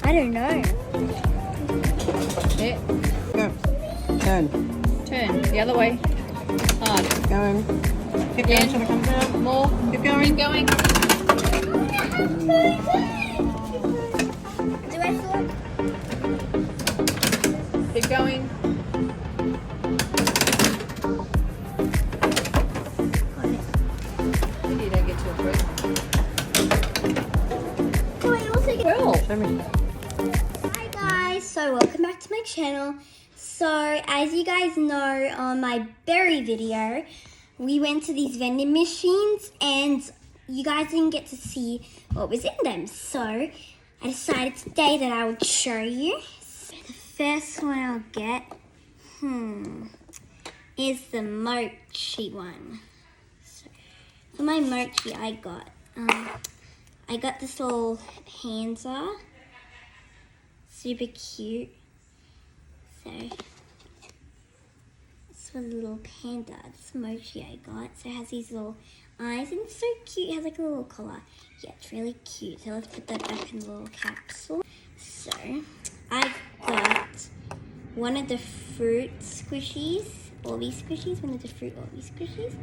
I don't know. Sit. Go. Turn. Turn. The other way. Hard. Going. Keep going till it comes out. More. Keep going. Keep going. Do I fall? Keep going. You don't get to a fruit. Do I also get... Well. Show me. Hi guys, so welcome back to my channel. So as you guys know, on my berry video, we went to these vending machines and you guys didn't get to see what was in them. So I decided today that I would show you. The first one I'll get, is the mochi one. So for my mochi I got this little panda. Super cute. So this was a little panda, this mochi I got. So it has these little eyes and it's so cute. It has like a little collar. Yeah, it's really cute. So let's put that back in the little capsule. So I got one of the fruit squishies, one of the fruit squishies.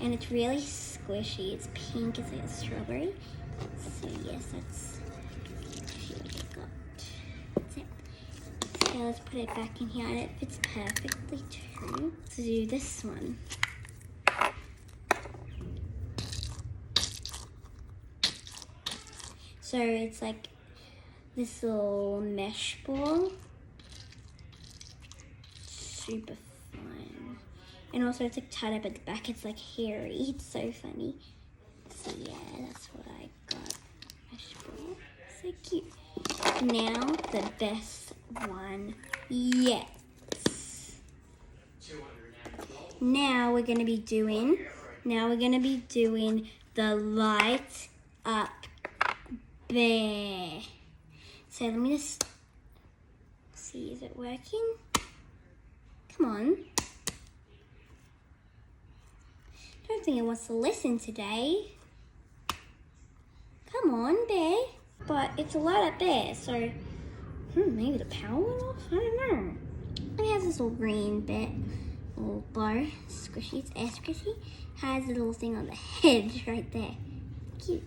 And it's really squishy. It's pink, it's like a strawberry. So yes, that's so let's put it back in here, and it fits perfectly too. To do this one. So it's like this little mesh ball. Super fun. And also it's like tied up at the back. It's like hairy. It's so funny. So yeah, that's what I got. Mesh ball. So cute. Now the best one yet. Now we're gonna be doing the light up bear. So let me just see, is it working? Come on. I don't think it wants to listen today. Come on, bear. But it's a light up bear, so maybe the power went off? I don't know. It has this little green bit, little bar, squishy, it's air squishy. Has a little thing on the head right there. Cute.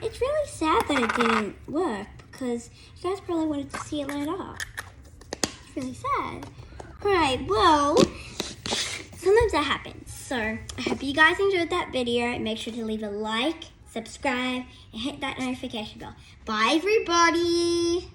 It's really sad that it didn't work because you guys probably wanted to see it light up. It's really sad. Alright, well, sometimes that happens. So I hope you guys enjoyed that video. Make sure to leave a like, subscribe, and hit that notification bell. Bye, everybody.